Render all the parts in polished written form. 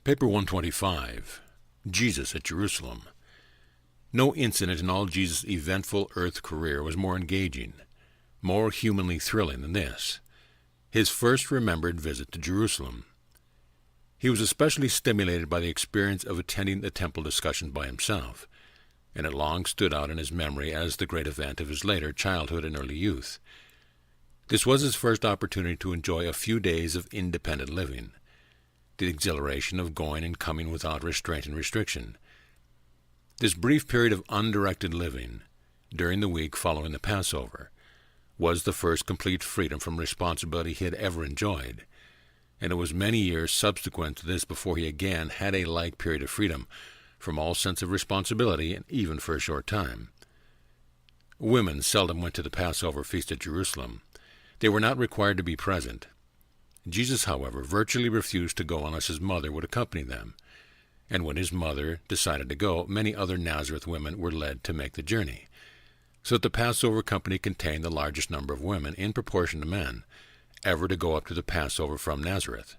Paper 125. Jesus at Jerusalem. No incident in all Jesus' eventful earth career was more engaging, more humanly thrilling than this, his first remembered visit to Jerusalem. He was especially stimulated by the experience of attending the temple discussions by himself, and it long stood out in his memory as the great event of his later childhood and early youth. This was his first opportunity to enjoy a few days of independent living, the exhilaration of going and coming without restraint and restriction. This brief period of undirected living, during the week following the Passover, was the first complete freedom from responsibility he had ever enjoyed, and it was many years subsequent to this before he again had a like period of freedom from all sense of responsibility, and even for a short time. Women seldom went to the Passover feast at Jerusalem. They were not required to be present. Jesus, however, virtually refused to go unless his mother would accompany them, and when his mother decided to go, many other Nazareth women were led to make the journey, so that the Passover company contained the largest number of women, in proportion to men, ever to go up to the Passover from Nazareth.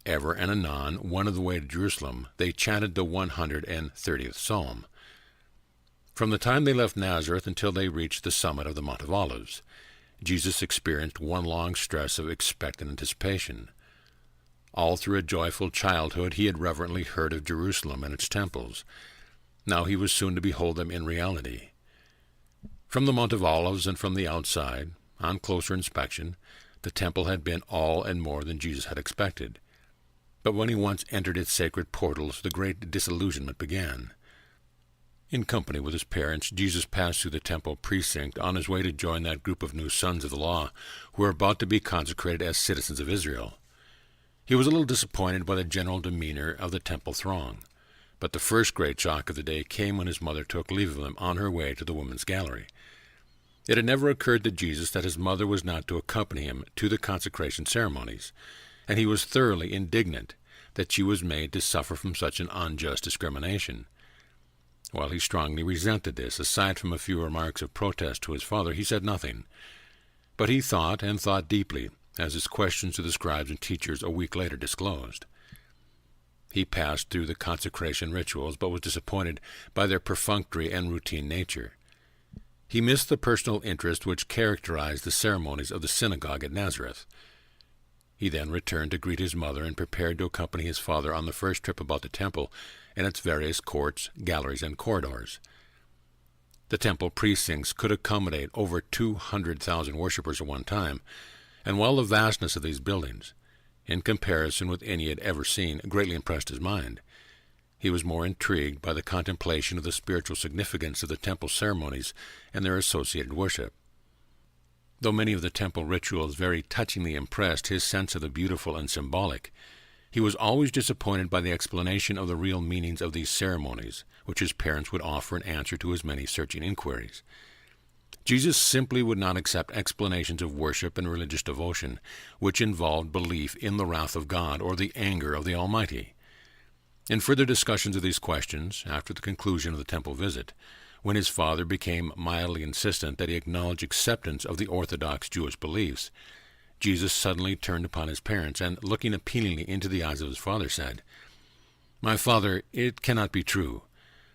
Ever and anon, one of the way to Jerusalem, they chanted the 130th Psalm. From the time they left Nazareth until they reached the summit of the Mount of Olives, Jesus experienced one long stress of expectant anticipation. All through a joyful childhood he had reverently heard of Jerusalem and its temples. Now he was soon to behold them in reality. From the Mount of Olives and from the outside, on closer inspection, the temple had been all and more than Jesus had expected. But when he once entered its sacred portals, the great disillusionment began. In company with his parents, Jesus passed through the temple precinct on his way to join that group of new sons of the law who were about to be consecrated as citizens of Israel. He was a little disappointed by the general demeanor of the temple throng, but the first great shock of the day came when his mother took leave of him on her way to the women's gallery. It had never occurred to Jesus that his mother was not to accompany him to the consecration ceremonies, and he was thoroughly indignant that she was made to suffer from such an unjust discrimination. While he strongly resented this, aside from a few remarks of protest to his father, he said nothing. But he thought, and thought deeply, as his questions to the scribes and teachers a week later disclosed. He passed through the consecration rituals, but was disappointed by their perfunctory and routine nature. He missed the personal interest which characterized the ceremonies of the synagogue at Nazareth. He then returned to greet his mother and prepared to accompany his father on the first trip about the temple and its various courts, galleries, and corridors. The temple precincts could accommodate over 200,000 worshippers at one time, and while the vastness of these buildings, in comparison with any he had ever seen, greatly impressed his mind, he was more intrigued by the contemplation of the spiritual significance of the temple ceremonies and their associated worship. Though many of the temple rituals very touchingly impressed his sense of the beautiful and symbolic, he was always disappointed by the explanation of the real meanings of these ceremonies, which his parents would offer in answer to his many searching inquiries. Jesus simply would not accept explanations of worship and religious devotion which involved belief in the wrath of God or the anger of the Almighty. In further discussions of these questions, after the conclusion of the temple visit, when his father became mildly insistent that he acknowledge acceptance of the orthodox Jewish beliefs, Jesus suddenly turned upon his parents and, looking appealingly into the eyes of his father, said, "My father, it cannot be true.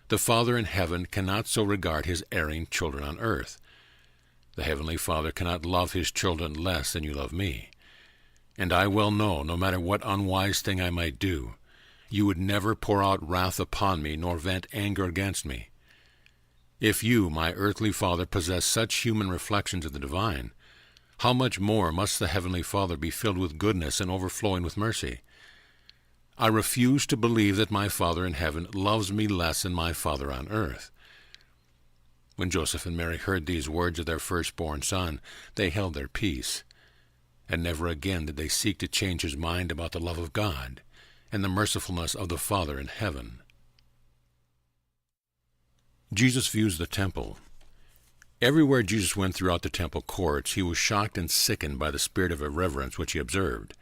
The Father in heaven cannot so regard his erring children on earth. The Heavenly Father cannot love his children less than you love me. And I well know, no matter what unwise thing I might do, you would never pour out wrath upon me nor vent anger against me. If you, my earthly Father, possess such human reflections of the divine, how much more must the Heavenly Father be filled with goodness and overflowing with mercy? I refuse to believe that my Father in heaven loves me less than my Father on earth." When Joseph and Mary heard these words of their firstborn son, they held their peace, and never again did they seek to change his mind about the love of God and the mercifulness of the Father in heaven. Jesus views the temple. Everywhere Jesus went throughout the temple courts, he was shocked and sickened by the spirit of irreverence which he observed.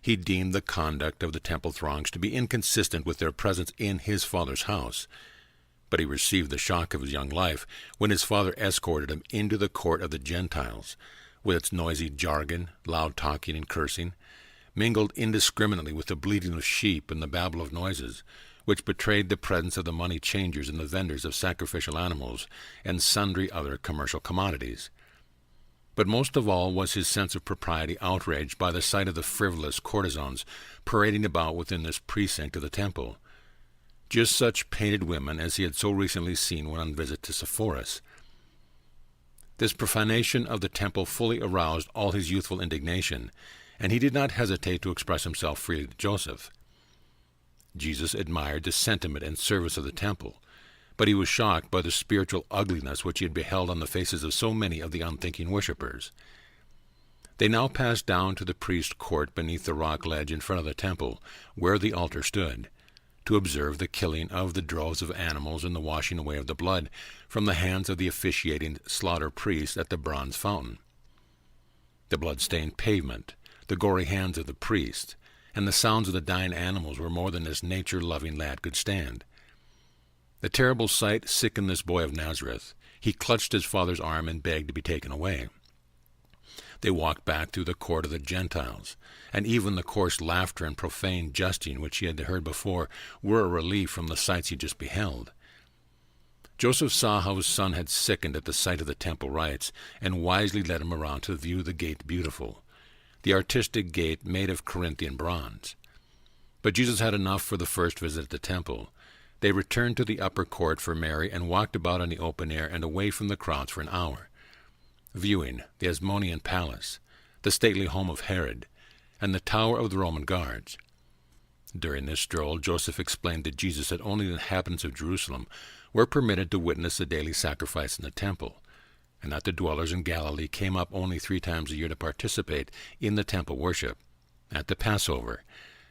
He deemed the conduct of the temple throngs to be inconsistent with their presence in his Father's house. But he received the shock of his young life when his father escorted him into the court of the Gentiles, with its noisy jargon, loud talking, and cursing, mingled indiscriminately with the bleating of sheep and the babble of noises, which betrayed the presence of the money changers and the vendors of sacrificial animals and sundry other commercial commodities. But most of all was his sense of propriety outraged by the sight of the frivolous courtesans parading about within this precinct of the temple, just such painted women as he had so recently seen when on visit to Sepphoris. This profanation of the temple fully aroused all his youthful indignation, and he did not hesitate to express himself freely to Joseph. Jesus admired the sentiment and service of the temple, but he was shocked by the spiritual ugliness which he had beheld on the faces of so many of the unthinking worshippers. They now passed down to the priest's court beneath the rock ledge in front of the temple, where the altar stood, to observe the killing of the droves of animals and the washing away of the blood from the hands of the officiating slaughter priest at the bronze fountain. The blood-stained pavement, the gory hands of the priest, and the sounds of the dying animals were more than this nature-loving lad could stand. The terrible sight sickened this boy of Nazareth. He clutched his father's arm and begged to be taken away. They walked back through the court of the Gentiles, and even the coarse laughter and profane jesting which he had heard before were a relief from the sights he just beheld. Joseph saw how his son had sickened at the sight of the temple rites, and wisely led him around to view the gate beautiful, the artistic gate made of Corinthian bronze. But Jesus had enough for the first visit at the temple. They returned to the upper court for Mary and walked about in the open air and away from the crowds for an hour, viewing the Asmonean palace, the stately home of Herod, and the tower of the Roman guards. During this stroll, Joseph explained to Jesus that only the inhabitants of Jerusalem were permitted to witness the daily sacrifice in the temple, and that the dwellers in Galilee came up only 3 times a year to participate in the temple worship, at the Passover,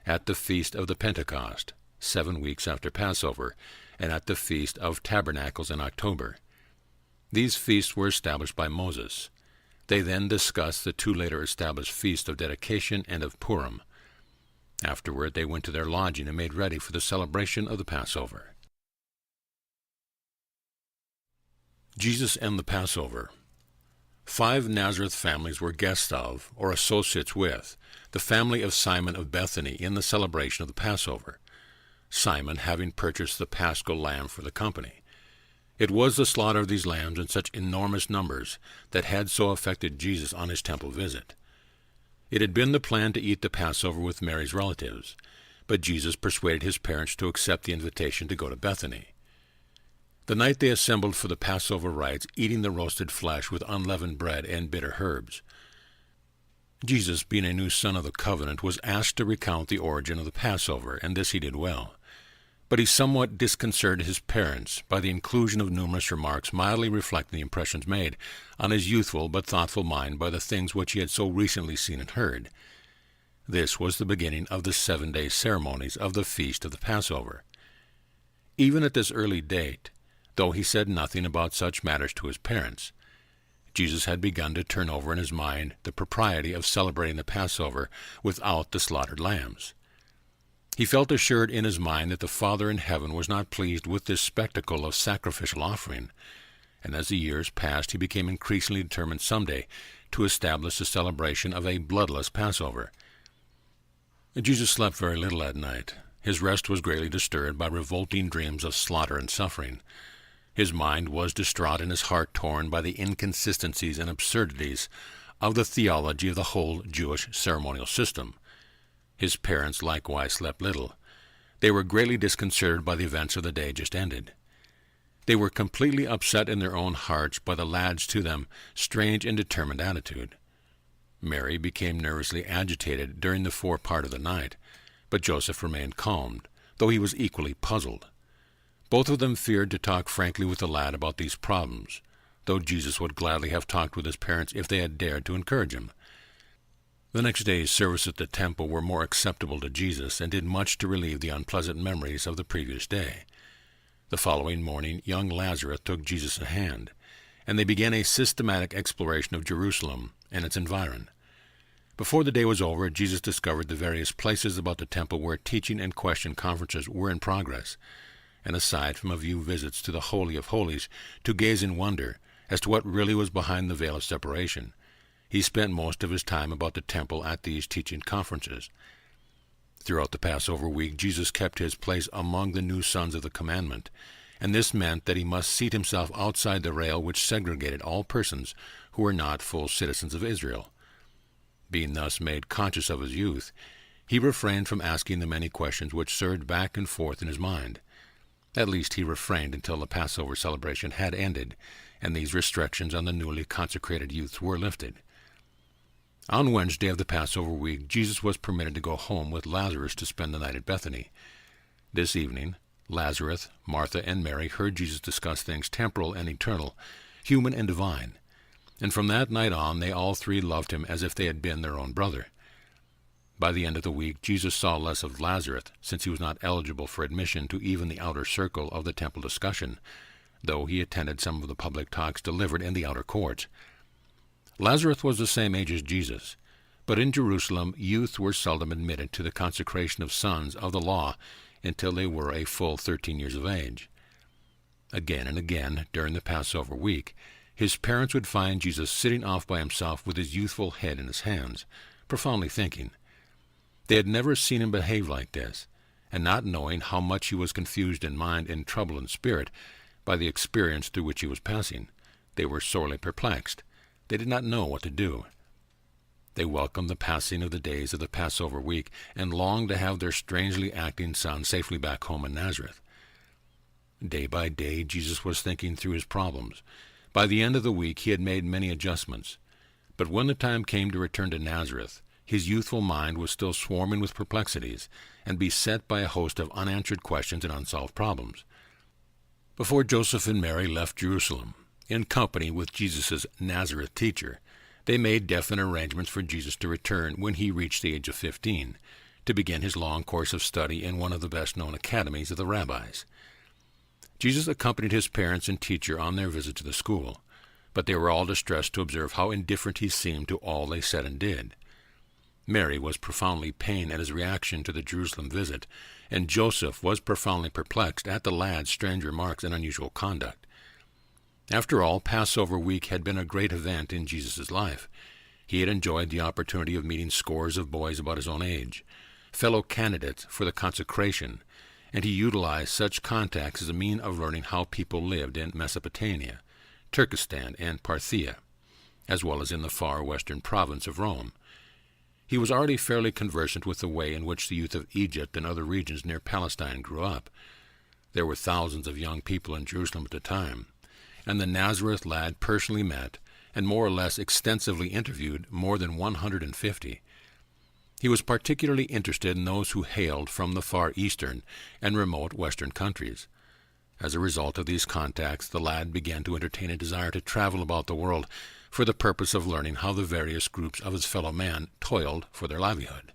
at the Feast of the Pentecost, 7 weeks after Passover, and at the Feast of Tabernacles in October. These feasts were established by Moses. They then discussed the 2 later established feasts of Dedication and of Purim. Afterward they went to their lodging and made ready for the celebration of the Passover. Jesus and the Passover. 5 Nazareth families were guests of, or associates with, the family of Simon of Bethany in the celebration of the Passover, Simon having purchased the paschal lamb for the company. It was the slaughter of these lambs in such enormous numbers that had so affected Jesus on his temple visit. It had been the plan to eat the Passover with Mary's relatives, but Jesus persuaded his parents to accept the invitation to go to Bethany. The night they assembled for the Passover rites, eating the roasted flesh with unleavened bread and bitter herbs. Jesus, being a new son of the covenant, was asked to recount the origin of the Passover, and this he did well. But he somewhat disconcerted his parents by the inclusion of numerous remarks mildly reflecting the impressions made on his youthful but thoughtful mind by the things which he had so recently seen and heard. This was the beginning of the 7-day ceremonies of the feast of the Passover. Even at this early date, though he said nothing about such matters to his parents, Jesus had begun to turn over in his mind the propriety of celebrating the Passover without the slaughtered lambs. He felt assured in his mind that the Father in heaven was not pleased with this spectacle of sacrificial offering, and as the years passed he became increasingly determined someday to establish the celebration of a bloodless Passover. Jesus slept very little at night. His rest was greatly disturbed by revolting dreams of slaughter and suffering. His mind was distraught and his heart torn by the inconsistencies and absurdities of the theology of the whole Jewish ceremonial system. His parents likewise slept little. They were greatly disconcerted by the events of the day just ended. They were completely upset in their own hearts by the lad's, to them, strange and determined attitude. Mary became nervously agitated during the forepart of the night, but Joseph remained calmed, though he was equally puzzled. Both of them feared to talk frankly with the lad about these problems, though Jesus would gladly have talked with his parents if they had dared to encourage him. The next day's service at the temple were more acceptable to Jesus and did much to relieve the unpleasant memories of the previous day. The following morning young Lazarus took Jesus in hand, and they began a systematic exploration of Jerusalem and its environ. Before the day was over, Jesus discovered the various places about the temple where teaching and question conferences were in progress, and aside from a few visits to the Holy of Holies to gaze in wonder as to what really was behind the veil of separation, He spent most of his time about the temple at these teaching conferences. Throughout the Passover week, Jesus kept his place among the new sons of the commandment, and this meant that he must seat himself outside the rail which segregated all persons who were not full citizens of Israel. Being thus made conscious of his youth, he refrained from asking the many questions which surged back and forth in his mind. At least he refrained until the Passover celebration had ended, and these restrictions on the newly consecrated youths were lifted. On Wednesday of the Passover week, Jesus was permitted to go home with Lazarus to spend the night at Bethany. This evening, Lazarus, Martha, and Mary heard Jesus discuss things temporal and eternal, human and divine, and from that night on they all three loved him as if they had been their own brother. By the end of the week, Jesus saw less of Lazarus, since he was not eligible for admission to even the outer circle of the temple discussion, though he attended some of the public talks delivered in the outer courts. Lazarus was the same age as Jesus, but in Jerusalem youth were seldom admitted to the consecration of sons of the law until they were a full 13 years of age. Again and again, during the Passover week, his parents would find Jesus sitting off by himself with his youthful head in his hands, profoundly thinking. They had never seen him behave like this, and not knowing how much he was confused in mind and troubled in spirit by the experience through which he was passing, they were sorely perplexed. They did not know what to do. They welcomed the passing of the days of the Passover week and longed to have their strangely acting son safely back home in Nazareth. Day by day, Jesus was thinking through his problems. By the end of the week, he had made many adjustments. But when the time came to return to Nazareth, his youthful mind was still swarming with perplexities and beset by a host of unanswered questions and unsolved problems. Before Joseph and Mary left Jerusalem, in company with Jesus' Nazareth teacher, they made definite arrangements for Jesus to return when he reached the age of 15, to begin his long course of study in one of the best-known academies of the rabbis. Jesus accompanied his parents and teacher on their visit to the school, but they were all distressed to observe how indifferent he seemed to all they said and did. Mary was profoundly pained at his reaction to the Jerusalem visit, and Joseph was profoundly perplexed at the lad's strange remarks and unusual conduct. After all, Passover week had been a great event in Jesus' life. He had enjoyed the opportunity of meeting scores of boys about his own age, fellow candidates for the consecration, and he utilized such contacts as a means of learning how people lived in Mesopotamia, Turkestan, and Parthia, as well as in the far western province of Rome. He was already fairly conversant with the way in which the youth of Egypt and other regions near Palestine grew up. There were thousands of young people in Jerusalem at the time, and the Nazareth lad personally met and more or less extensively interviewed more than 150. He was particularly interested in those who hailed from the far eastern and remote western countries. As a result of these contacts, the lad began to entertain a desire to travel about the world for the purpose of learning how the various groups of his fellow man toiled for their livelihood.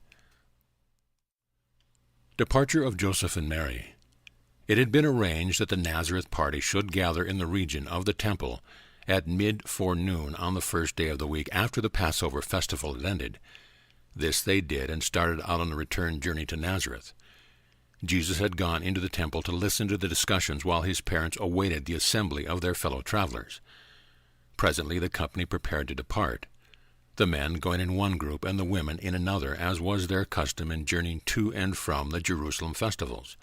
Departure of Joseph and Mary. It had been arranged that the Nazareth party should gather in the region of the temple at mid-forenoon on the first day of the week after the Passover festival had ended. This they did and started out on the return journey to Nazareth. Jesus had gone into the temple to listen to the discussions while his parents awaited the assembly of their fellow travelers. Presently the company prepared to depart, the men going in one group and the women in another, as was their custom in journeying to and from the Jerusalem festivals.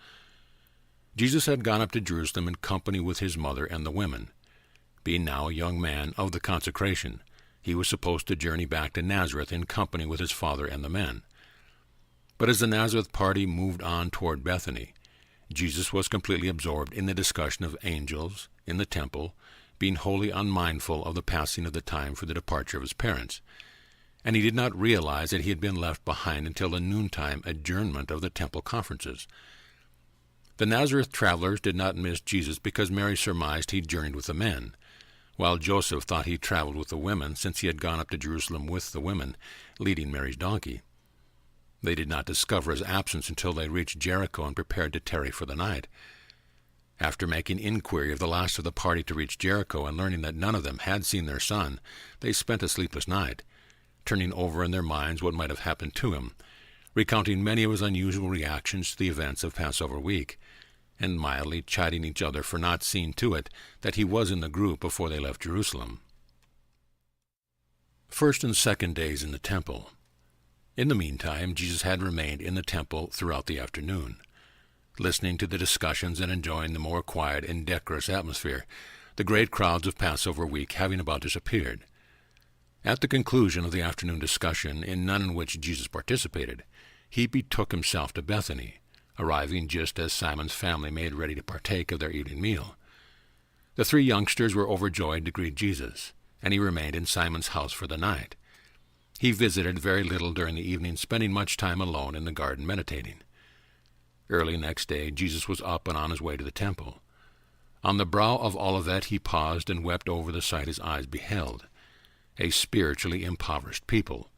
Jesus had gone up to Jerusalem in company with his mother and the women. Being now a young man of the consecration, he was supposed to journey back to Nazareth in company with his father and the men. But as the Nazareth party moved on toward Bethany, Jesus was completely absorbed in the discussion of angels in the temple, being wholly unmindful of the passing of the time for the departure of his parents, and he did not realize that he had been left behind until the noontime adjournment of the temple conferences. The Nazareth travelers did not miss Jesus because Mary surmised he journeyed with the men, while Joseph thought he traveled with the women, since he had gone up to Jerusalem with the women, leading Mary's donkey. They did not discover his absence until they reached Jericho and prepared to tarry for the night. After making inquiry of the last of the party to reach Jericho and learning that none of them had seen their son, they spent a sleepless night, turning over in their minds what might have happened to him, recounting many of his unusual reactions to the events of Passover week, and mildly chiding each other for not seeing to it that he was in the group before they left Jerusalem. First and second days in the temple. In the meantime, Jesus had remained in the temple throughout the afternoon, listening to the discussions and enjoying the more quiet and decorous atmosphere, the great crowds of Passover week having about disappeared. At the conclusion of the afternoon discussion, in none in which Jesus participated, he betook himself to Bethany, arriving just as Simon's family made ready to partake of their evening meal. The three youngsters were overjoyed to greet Jesus, and he remained in Simon's house for the night. He visited very little during the evening, spending much time alone in the garden meditating. Early next day, Jesus was up and on his way to the temple. On the brow of Olivet he paused and wept over the sight his eyes beheld, a spiritually impoverished people,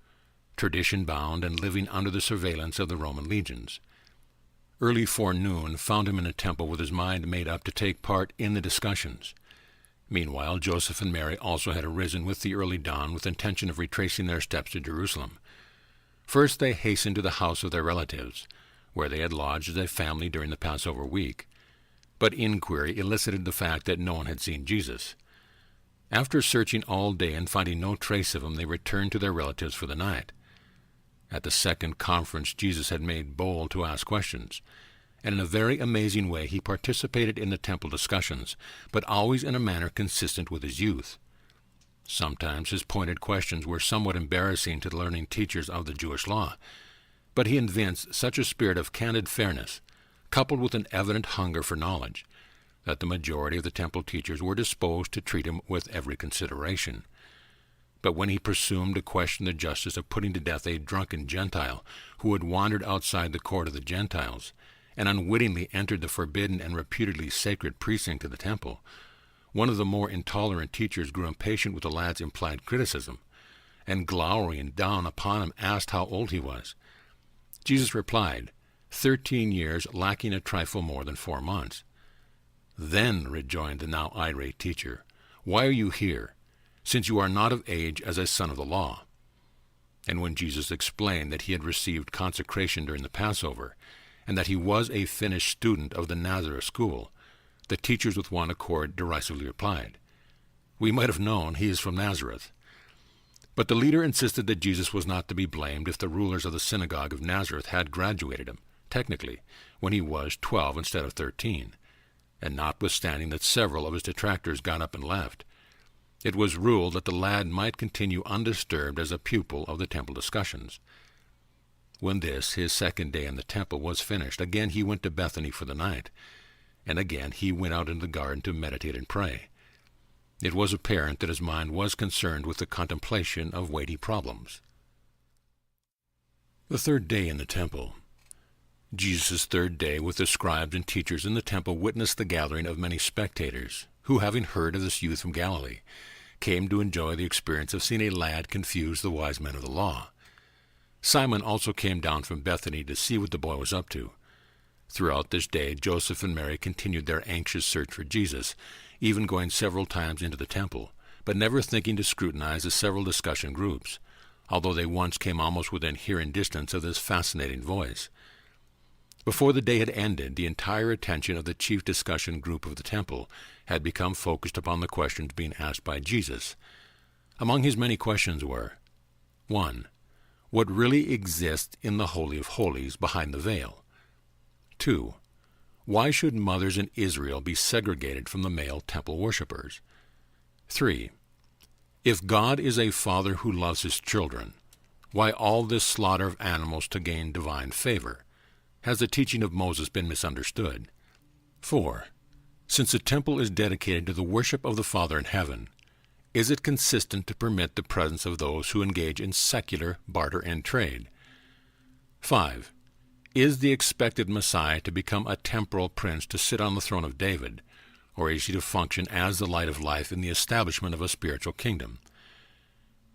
tradition-bound and living under the surveillance of the Roman legions. Early forenoon found him in the temple with his mind made up to take part in the discussions. Meanwhile, Joseph and Mary also had arisen with the early dawn with intention of retracing their steps to Jerusalem. First they hastened to the house of their relatives, where they had lodged as a family during the Passover week. But inquiry elicited the fact that no one had seen Jesus. After searching all day and finding no trace of him, they returned to their relatives for the night. At the second conference, Jesus had made bold to ask questions, and in a very amazing way he participated in the temple discussions, but always in a manner consistent with his youth. Sometimes his pointed questions were somewhat embarrassing to the learning teachers of the Jewish law, but he evinced such a spirit of candid fairness, coupled with an evident hunger for knowledge, that the majority of the temple teachers were disposed to treat him with every consideration. But when he presumed to question the justice of putting to death a drunken Gentile who had wandered outside the court of the Gentiles, and unwittingly entered the forbidden and reputedly sacred precinct of the temple, one of the more intolerant teachers grew impatient with the lad's implied criticism, and glowering down upon him asked how old he was. Jesus replied, 13 years, lacking a trifle more than 4 months. Then, rejoined the now irate teacher, why are you here, since you are not of age as a son of the law? And when Jesus explained that he had received consecration during the Passover, and that he was a finished student of the Nazareth school, the teachers with one accord derisively replied, we might have known he is from Nazareth. But the leader insisted that Jesus was not to be blamed if the rulers of the synagogue of Nazareth had graduated him, technically, when he was 12 instead of 13, and notwithstanding that several of his detractors got up and left, it was ruled that the lad might continue undisturbed as a pupil of the temple discussions. When this, his second day in the temple, was finished, again he went to Bethany for the night, and again he went out into the garden to meditate and pray. It was apparent that his mind was concerned with the contemplation of weighty problems. The third day in the temple. Jesus' third day with the scribes and teachers in the temple witnessed the gathering of many spectators, who, having heard of this youth from Galilee, came to enjoy the experience of seeing a lad confuse the wise men of the law. Simon also came down from Bethany to see what the boy was up to. Throughout this day, Joseph and Mary continued their anxious search for Jesus, even going several times into the temple, but never thinking to scrutinize the several discussion groups, although they once came almost within hearing distance of this fascinating voice. Before the day had ended, the entire attention of the chief discussion group of the temple had become focused upon the questions being asked by Jesus. Among his many questions were, 1. What really exists in the Holy of Holies behind the veil? 2. Why should mothers in Israel be segregated from the male temple worshippers? 3. If God is a father who loves his children, why all this slaughter of animals to gain divine favor? Has the teaching of Moses been misunderstood? 4. Since the temple is dedicated to the worship of the Father in heaven, is it consistent to permit the presence of those who engage in secular barter and trade? 5. Is the expected Messiah to become a temporal prince to sit on the throne of David, or is he to function as the light of life in the establishment of a spiritual kingdom?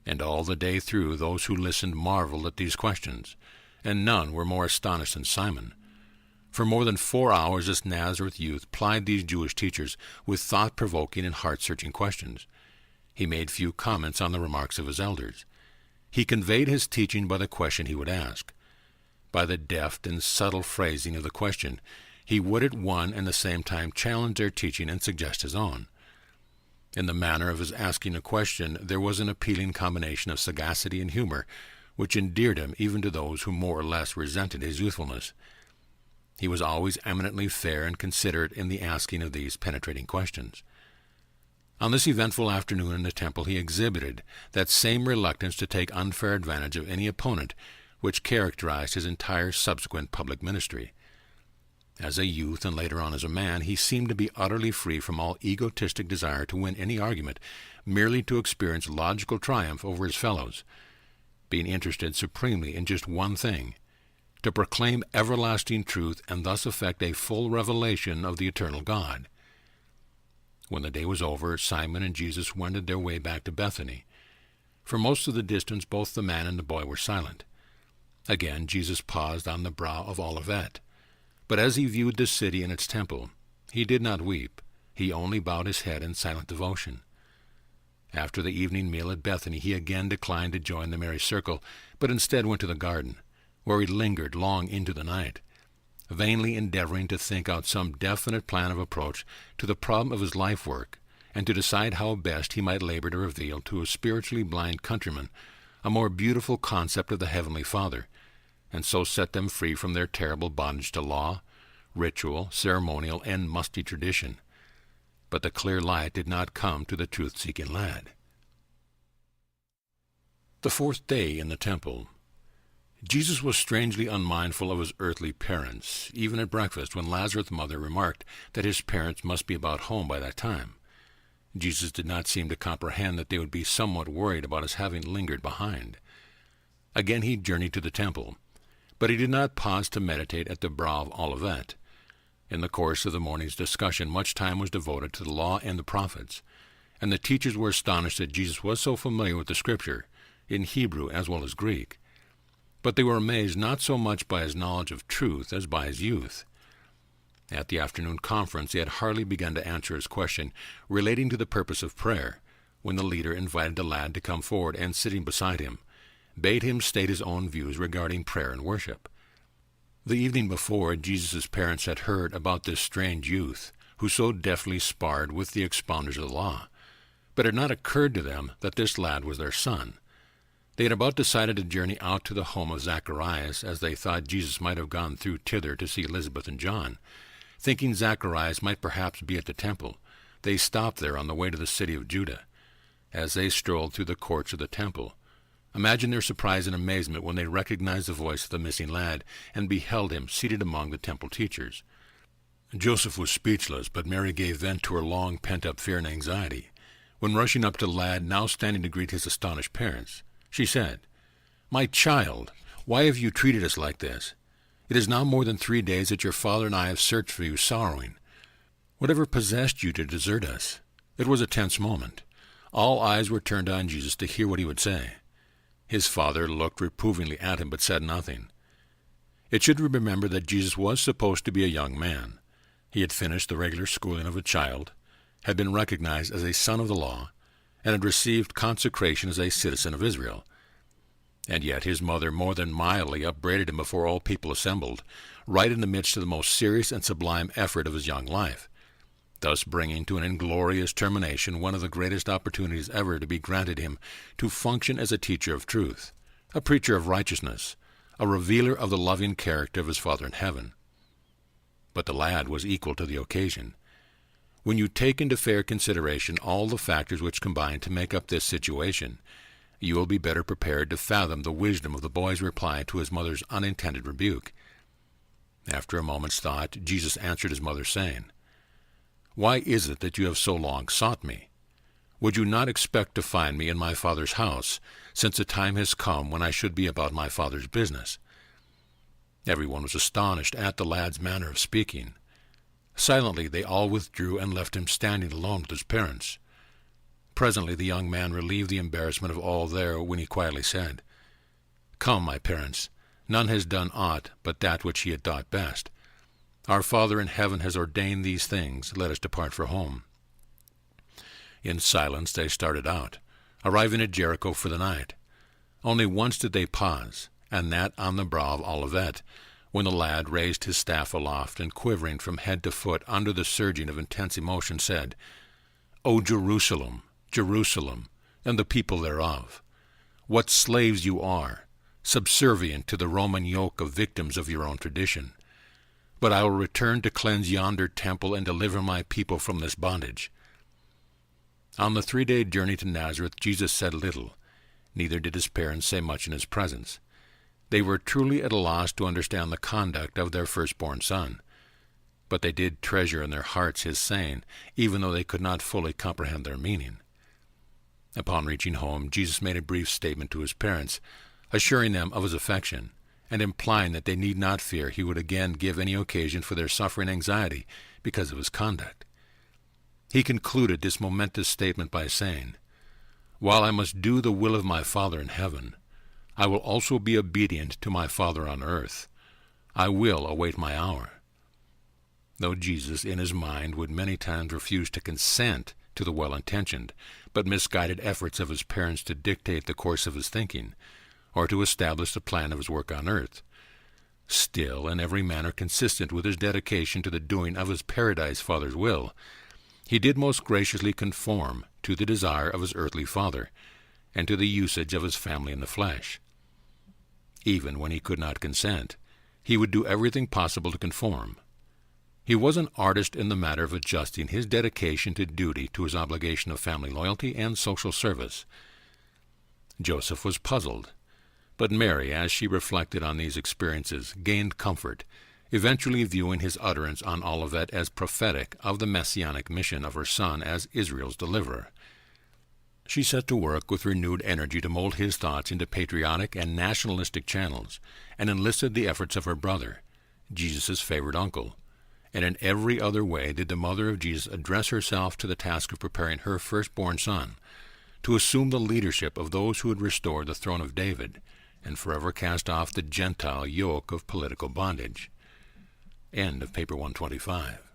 And all the day through those who listened marveled at these questions, and none were more astonished than Simon. For more than 4 hours this Nazareth youth plied these Jewish teachers with thought-provoking and heart-searching questions. He made few comments on the remarks of his elders. He conveyed his teaching by the question he would ask. By the deft and subtle phrasing of the question, he would at one and the same time challenge their teaching and suggest his own. In the manner of his asking a question there was an appealing combination of sagacity and humor, which endeared him even to those who more or less resented his youthfulness. He was always eminently fair and considerate in the asking of these penetrating questions. On this eventful afternoon in the temple he exhibited that same reluctance to take unfair advantage of any opponent which characterized his entire subsequent public ministry. As a youth and later on as a man, he seemed to be utterly free from all egotistic desire to win any argument, merely to experience logical triumph over his fellows, being interested supremely in just one thing, to proclaim everlasting truth and thus effect a full revelation of the eternal God. When the day was over, Simon and Jesus wended their way back to Bethany. For most of the distance both the man and the boy were silent. Again Jesus paused on the brow of Olivet. But as he viewed the city and its temple, he did not weep. He only bowed his head in silent devotion. After the evening meal at Bethany, he again declined to join the merry circle, but instead went to the garden, where he lingered long into the night, vainly endeavoring to think out some definite plan of approach to the problem of his life work, and to decide how best he might labor to reveal to a spiritually blind countryman a more beautiful concept of the Heavenly Father, and so set them free from their terrible bondage to law, ritual, ceremonial, and musty tradition. But the clear light did not come to the truth-seeking lad. The fourth day in the temple. Jesus was strangely unmindful of his earthly parents, even at breakfast, when Lazarus' mother remarked that his parents must be about home by that time. Jesus did not seem to comprehend that they would be somewhat worried about his having lingered behind. Again he journeyed to the temple, but he did not pause to meditate at the brow of Olivet. In the course of the morning's discussion, much time was devoted to the law and the prophets, and the teachers were astonished that Jesus was so familiar with the Scripture, in Hebrew as well as Greek. But they were amazed not so much by his knowledge of truth as by his youth. At the afternoon conference he had hardly begun to answer his question relating to the purpose of prayer, when the leader invited the lad to come forward and, sitting beside him, bade him state his own views regarding prayer and worship. The evening before, Jesus' parents had heard about this strange youth, who so deftly sparred with the expounders of the law, but it had not occurred to them that this lad was their son. They had about decided to journey out to the home of Zacharias, as they thought Jesus might have gone through thither to see Elizabeth and John. Thinking Zacharias might perhaps be at the temple, they stopped there on the way to the city of Judah. As they strolled through the courts of the temple, imagine their surprise and amazement when they recognized the voice of the missing lad and beheld him seated among the temple teachers. Joseph was speechless, but Mary gave vent to her long pent-up fear and anxiety. When rushing up to the lad, now standing to greet his astonished parents, she said, "My child, why have you treated us like this? It is now more than 3 days that your father and I have searched for you, sorrowing. Whatever possessed you to desert us?" It was a tense moment. All eyes were turned on Jesus to hear what he would say. His father looked reprovingly at him, but said nothing. It should be remembered that Jesus was supposed to be a young man. He had finished the regular schooling of a child, had been recognized as a son of the law, and had received consecration as a citizen of Israel. And yet his mother more than mildly upbraided him before all people assembled, right in the midst of the most serious and sublime effort of his young life, thus bringing to an inglorious termination one of the greatest opportunities ever to be granted him to function as a teacher of truth, a preacher of righteousness, a revealer of the loving character of his Father in heaven. But the lad was equal to the occasion. When you take into fair consideration all the factors which combine to make up this situation, you will be better prepared to fathom the wisdom of the boy's reply to his mother's unintended rebuke. After a moment's thought, Jesus answered his mother, saying, "Why is it that you have so long sought me? Would you not expect to find me in my Father's house, since the time has come when I should be about my Father's business?" Everyone was astonished at the lad's manner of speaking. Silently they all withdrew and left him standing alone with his parents. Presently the young man relieved the embarrassment of all there when he quietly said, "Come, my parents, none has done aught but that which he had thought best. Our Father in heaven has ordained these things. Let us depart for home." In silence they started out, arriving at Jericho for the night. Only once did they pause, and that on the brow of Olivet, when the lad raised his staff aloft and, quivering from head to foot under the surging of intense emotion, said, O Jerusalem, Jerusalem, and the people thereof, what slaves you are, subservient to the Roman yoke of victims of your own tradition. But I will return to cleanse yonder temple and deliver my people from this bondage. On the 3-day journey to Nazareth, Jesus said little, neither did his parents say much in his presence. They were truly at a loss to understand the conduct of their firstborn son. But they did treasure in their hearts his saying, even though they could not fully comprehend their meaning. Upon reaching home, Jesus made a brief statement to his parents, assuring them of his affection, and implying that they need not fear he would again give any occasion for their suffering anxiety because of his conduct. He concluded this momentous statement by saying, "While I must do the will of my Father in heaven, I will also be obedient to my Father on earth. I will await my hour." Though Jesus, in his mind, would many times refuse to consent to the well-intentioned but misguided efforts of his parents to dictate the course of his thinking, or to establish the plan of his work on earth, still, in every manner consistent with his dedication to the doing of his paradise Father's will, he did most graciously conform to the desire of his earthly father, and to the usage of his family in the flesh. Even when he could not consent, he would do everything possible to conform. He was an artist in the matter of adjusting his dedication to duty to his obligation of family loyalty and social service. Joseph was puzzled, but Mary, as she reflected on these experiences, gained comfort, eventually viewing his utterance on Olivet as prophetic of the messianic mission of her son as Israel's deliverer. She set to work with renewed energy to mold his thoughts into patriotic and nationalistic channels, and enlisted the efforts of her brother, Jesus' favorite uncle. And in every other way did the mother of Jesus address herself to the task of preparing her firstborn son to assume the leadership of those who would restore the throne of David and forever cast off the Gentile yoke of political bondage. End of paper 125.